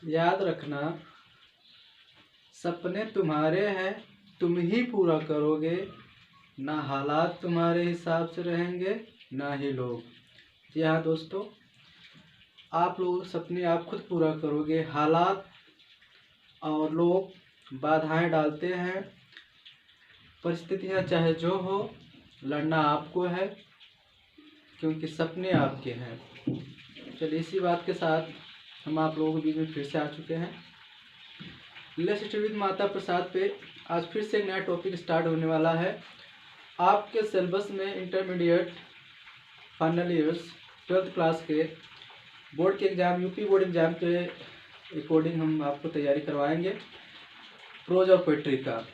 याद रखना, सपने तुम्हारे हैं, तुम ही पूरा करोगे। ना हालात तुम्हारे हिसाब से रहेंगे, ना ही लोग। जी हाँ दोस्तों, आप लोग सपने आप खुद पूरा करोगे। हालात और लोग बाधाएं डालते हैं। परिस्थितियां चाहे जो हो, लड़ना आपको है, क्योंकि सपने आपके हैं। चलिए, इसी बात के साथ हम आप लोगों के बीच में फिर से आ चुके हैं। Let's study with Mata Prasad पे आज फिर से एक नया टॉपिक स्टार्ट होने वाला है। आपके सिलेबस में intermediate, final years, 12th class के बोर्ड के एग्ज़ाम, यूपी बोर्ड एग्ज़ाम के अकॉर्डिंग हम आपको तैयारी करवाएंगे प्रोज और पोइट्री का।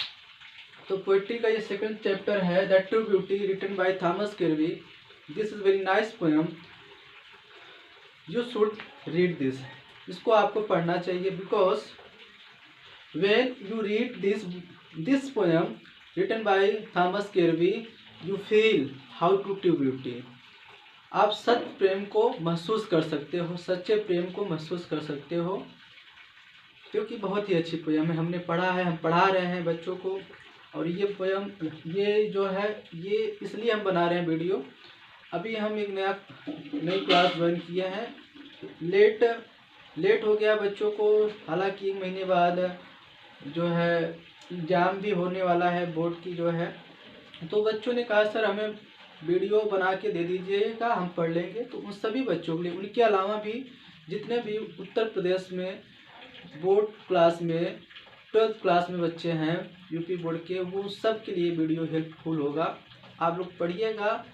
तो पोइट्री का ये सेकंड चैप्टर है, the true beauty, written by Thomas Kirby. This is very nice poem, you should read this. इसको आपको पढ़ना चाहिए, because when you read this poem written by Thomas Kirby, you feel how to true beauty. आप सत्य प्रेम को महसूस कर सकते हो, सच्चे प्रेम को महसूस कर सकते हो, क्योंकि बहुत ही अच्छी पोएम है। हमने पढ़ा है, हम पढ़ा रहे हैं बच्चों को। और ये पोएम, ये जो है, ये इसलिए हम बना रहे हैं वीडियो। अभी हम एक नई क्लास ज्वाइन किए हैं। लेट हो गया बच्चों को, हालांकि 1 महीने बाद जो है एग्ज़ाम भी होने वाला है बोर्ड की जो है। तो बच्चों ने कहा सर हमें वीडियो बना के दे दीजिएगा, हम पढ़ लेंगे। तो उन सभी बच्चों के लिए, उनके अलावा भी जितने भी उत्तर प्रदेश में बोर्ड क्लास में 12th क्लास में बच्चे हैं यूपी बोर्ड के, वो सब के लिए वीडियो हेल्पफुल होगा। आप लोग पढ़िएगा,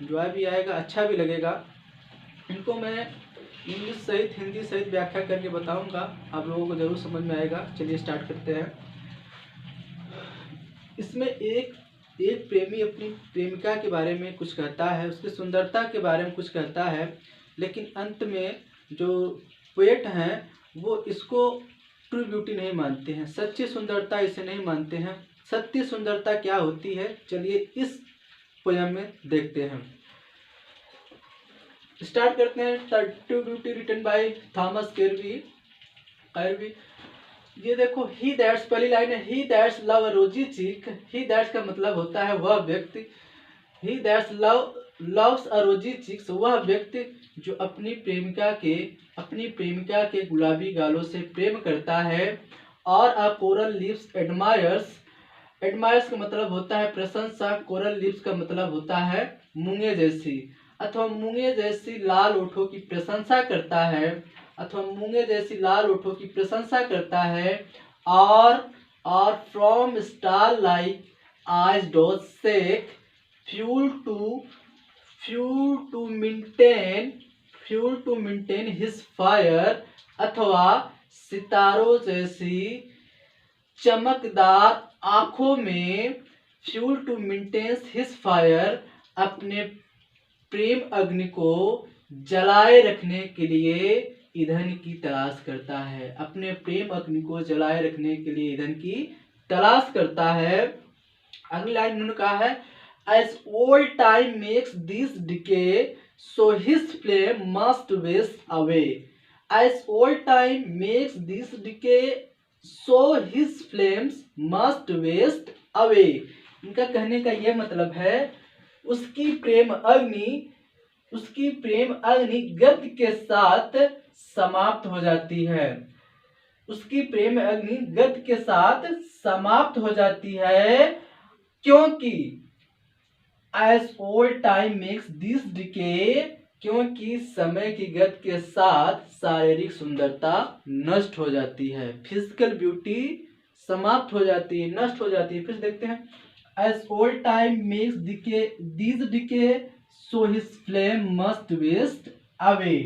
एंजॉय भी आएगा, अच्छा भी लगेगा। इनको मैं इंग्लिश सहित हिंदी सहित व्याख्या करके बताऊंगा, आप लोगों को ज़रूर समझ में आएगा। चलिए स्टार्ट करते हैं। इसमें एक प्रेमी अपनी प्रेमिका के बारे में कुछ कहता है, उसकी सुंदरता के बारे में कुछ कहता है, लेकिन अंत में जो पोएट हैं वो इसको ट्रू ब्यूटी नहीं मानते हैं, सच्ची सुंदरता इसे नहीं मानते हैं। सच्ची सुंदरता क्या होती है, चलिए इस पोएम में देखते हैं। स्टार्ट करते हैं। True beauty written by Thomas Kirby. ये देखो, ही दैट्स, पहली लाइन है, ही दैट्स लव अ रोजी चीक। ही दैट्स का मतलब होता है वह व्यक्ति, ही दैट्स लव्स अ रोजी चीक्स, वह व्यक्ति जो अपनी प्रेमिका के गुलाबी गालों से प्रेम करता है। और अ कोरल लिप्स एडमायर्स का मतलब होता है प्रशंसा, कोरल लिप्स का मतलब होता है मूंगे जैसी, अथवा मूंगे जैसी लाल ओठों की प्रशंसा करता है, अथवा मूंगे जैसी लाल ओठों की प्रशंसा करता है। और from star like eyes doth seek, fuel to maintain his fire, अथवा सितारों जैसी चमकदार आंखों में fuel to maintain his fire, अपने प्रेम अग्नि को जलाए रखने के लिए ईंधन की तलाश करता है। अपने प्रेम अग्नि को जलाए रखने के लिए ईंधन की तलाश करता है। अगली लाइन उन्होंने कहा है, as old time makes this decay, so his flame must waste away. As old time makes this decay, so his flames must waste away. इनका कहने का यह मतलब है, उसकी प्रेम अग्नि गति के साथ समाप्त हो जाती है। उसकी प्रेम अग्नि गति के साथ समाप्त हो जाती है, क्योंकि as old time makes this decay, क्योंकि समय की गति के साथ शारीरिक सुंदरता नष्ट हो जाती है, फिजिकल ब्यूटी समाप्त हो जाती है, नष्ट हो जाती है। फिर देखते हैं, as old time makes this decay, so his flame must waste away.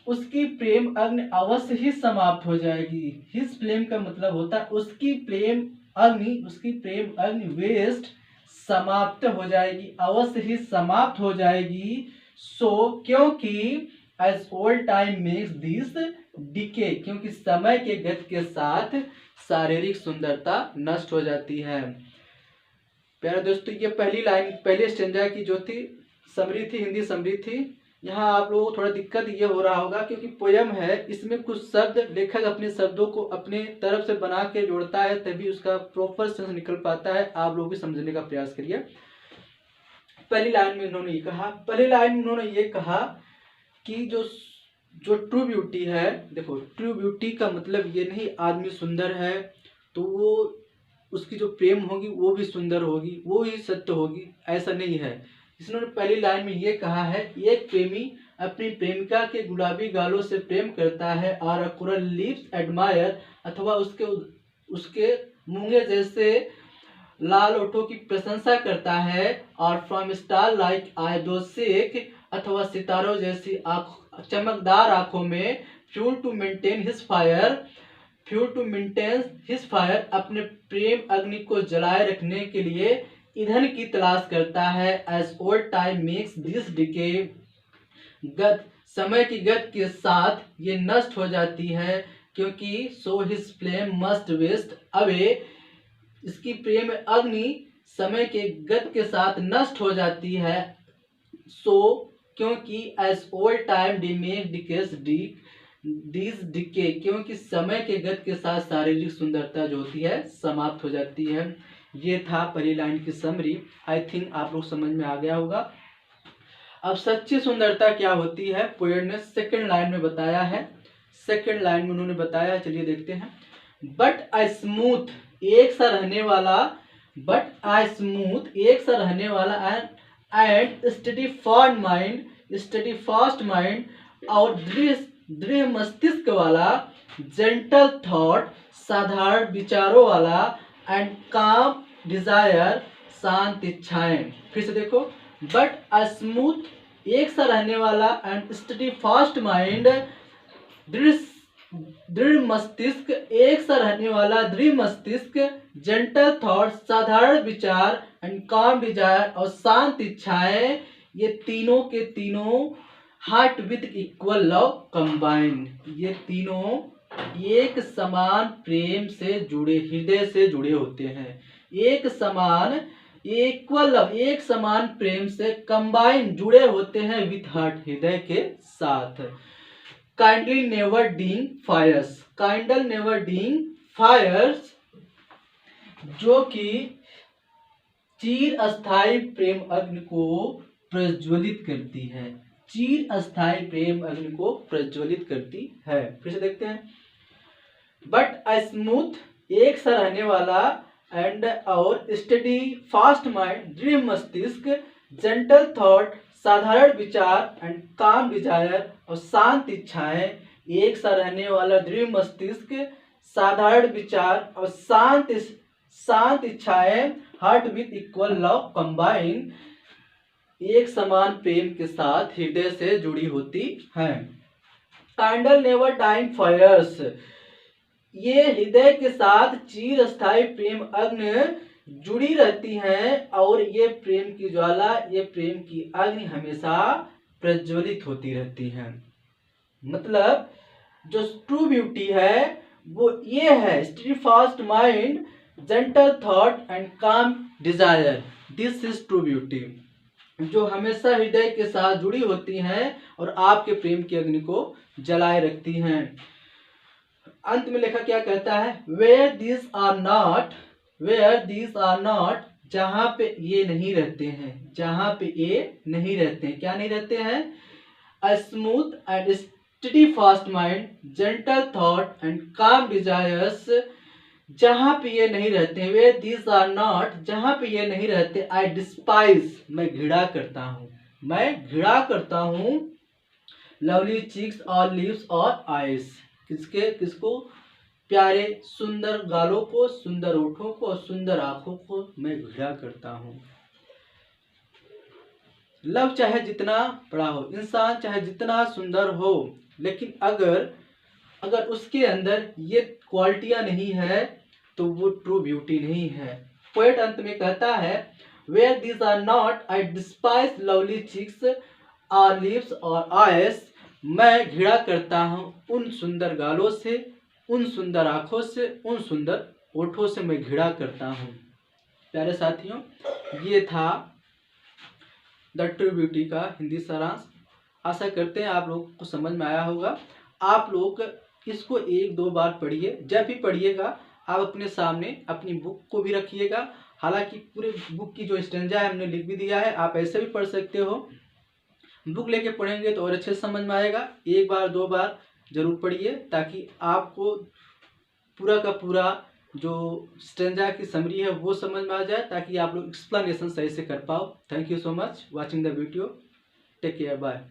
उसकी प्रेम अग्नि अवश्य ही समाप्त हो जाएगी। हिज फ्लेम का मतलब होता है उसकी प्रेम अग्नि वेस्ट, समाप्त हो जाएगी, अवश्य ही समाप्त हो जाएगी। सो क्योंकि as old time makes this decay, क्योंकि समय के गति के साथ शारीरिक सुंदरता नष्ट हो जाती है। प्यारे दोस्तों, ये पहली लाइन, पहले स्टेंजा की जो थी समरी थी, हिंदी समरी थी, यहाँ आप लोगों को थोड़ा दिक्कत ये हो रहा होगा क्योंकि पोयम है, इसमें कुछ शब्द लेखक अपने शब्दों को अपने तरफ से बना के जोड़ता है, तभी उसका प्रॉपर सेंस निकल पाता है। आप लोग भी समझने का प्रयास करिए। पहली लाइन में उन्होंने ये कहा कि जो ट्रू ब्यूटी है, देखो ट्रू ब्यूटी का मतलब ये नहीं आदमी सुंदर है तो वो उसकी जो प्रेम होगी वो भी सुंदर होगी, वो ही सत्य होगी, ऐसा नहीं है। इसने पहली लाइन में ये कहा है, एक प्रेमी अपनी प्रेमिका के गुलाबी गालों से प्रेम करता है और अ कोरल लिप्स एडमायर, अथवा उसके मूंगे जैसे लाल ओठों की प्रशंसा करता है, और फ्रॉम स्टार लाइक आई दो शेख, अथवा सितारों जैसी चमकदार आंखों में fuel to maintain his fire, अपने प्रेम अग्नि को जलाए रखने के लिए ईंधन की तलाश करता है। As old time makes this decay, समय की गति के साथ ये नष्ट हो जाती है, क्योंकि so his flame must waste away, इसकी प्रेम अग्नि समय के गति के साथ नष्ट हो जाती है। सो क्योंकि एज ओल्ड टाइम डिमेक डिकेस डिके, क्योंकि समय के गति के साथ शारीरिक सुंदरता जो होती है समाप्त हो जाती है। ये था पहली लाइन की समरी। आई थिंक आप लोग समझ में आ गया होगा। अब सच्ची सुंदरता क्या होती है पोएट ने सेकंड लाइन में बताया है। सेकंड लाइन में उन्होंने बताया, चलिए देखते हैं। बट आई स्मूथ, एक सा रहने वाला एंड स्टडी फास्ट माइंड, और दृढ़ मस्तिष्क वाला, जेंटल थॉट, साधारण विचारों वाला, एंड काम डिजायर, शांत इच्छाएं। फिर से देखो, बट अ स्मूथ, एक सा रहने वाला, एंड स्टडी फास्ट माइंड, दृढ़ मस्तिष्क, एक सा रहने वाला दृढ़ मस्तिष्क, जेंटल थॉट, साधारण विचार, एंड काम डिजायर, और शांत इच्छाएं, ये तीनों के तीनों heart with equal love combine, ये तीनों एक समान प्रेम से जुड़े, हृदय से जुड़े होते हैं। एक समान प्रेम से कंबाइन जुड़े होते हैं विथ हार्ट, हृदय के साथ। काइंडली नेवर डीइंग फायर्स, जो कि चिर अस्थायी प्रेम अग्नि को प्रज्वलित करती है। चिर अस्थायी प्रेम अग्नि को प्रज्वलित करती है। फिर से देखते हैं। बट अ स्मूथ, एक सा रहने वाला, एंड और स्टडी फास्ट माइंड, दृढ़ मस्तिष्क, जेंटल थॉट, साधारण विचार, एंड काम डिजायर, और शांत इच्छाएं, एक सा रहने वाला दृढ़ मस्तिष्क, साधारण विचार, और शांत इच्छाएं, heart with equal love combine, एक समान प्रेम के साथ हृदय से जुड़ी होती हैं। कैंडल नेवर डाइंग फायर्स, ये हृदय के साथ चिर स्थायी प्रेम अग्नि जुड़ी रहती हैं, और ये प्रेम की ज्वाला, ये प्रेम की अग्नि हमेशा प्रज्वलित होती रहती हैं। मतलब जो ट्रू ब्यूटी है वो ये है, steadfast mind, gentle thought, and calm desire, this is true beauty, जो हमेशा हृदय के साथ जुड़ी होती हैं और आपके प्रेम की अग्नि को जलाए रखती हैं। अंत में लेखक क्या कहता है, वेयर दीज आर नॉट, जहां पे ये नहीं रहते हैं, जहां पे ये नहीं रहते हैं, क्या नहीं रहते हैं, a smooth and study fast mind, gentle thought, and काम डिजायर्स, जहां पे ये नहीं रहते हैं, वेयर दीज आर नॉट, जहां पे ये नहीं रहते, आई डिस्पाइज, मैं घृणा करता हूं, लवली चीक्स और लिप्स और आईज, किसको, प्यारे सुंदर गालों को, सुंदर ओठों को और सुंदर आंखों को मैं घृणा करता हूं। लव चाहे जितना बड़ा हो, इंसान चाहे जितना सुंदर हो, लेकिन अगर उसके अंदर ये क्वालिटियां नहीं है तो वो ट्रू ब्यूटी नहीं है। पोएट अंत में कहता है, where these are not, I despise lovely cheeks और लिप्स और आईज, मैं घृणा करता हूं उन सुंदर गालों से, उन सुंदर आंखों से, उन सुंदर ओठों से मैं घृणा करता हूं। प्यारे साथियों, ये था द ट्रू ब्यूटी का हिंदी सारांश। आशा करते हैं आप लोगों को समझ में आया होगा। आप लोग इसको 1-2 बार पढ़िए। जब भी पढ़िएगा आप अपने सामने अपनी बुक को भी रखिएगा। हालांकि पूरे बुक की जो स्टेंजा है हमने लिख भी दिया है, आप ऐसे भी पढ़ सकते हो। बुक लेके पढ़ेंगे तो और अच्छे से समझ में आएगा। 1 बार 2 बार जरूर पढ़िए ताकि आपको पूरा का पूरा जो स्टेंजा की समरी है वो समझ में आ जाए, ताकि आप लोग एक्सप्लेनेशन सही से कर पाओ। Thank you so much watching the video. Take care, bye.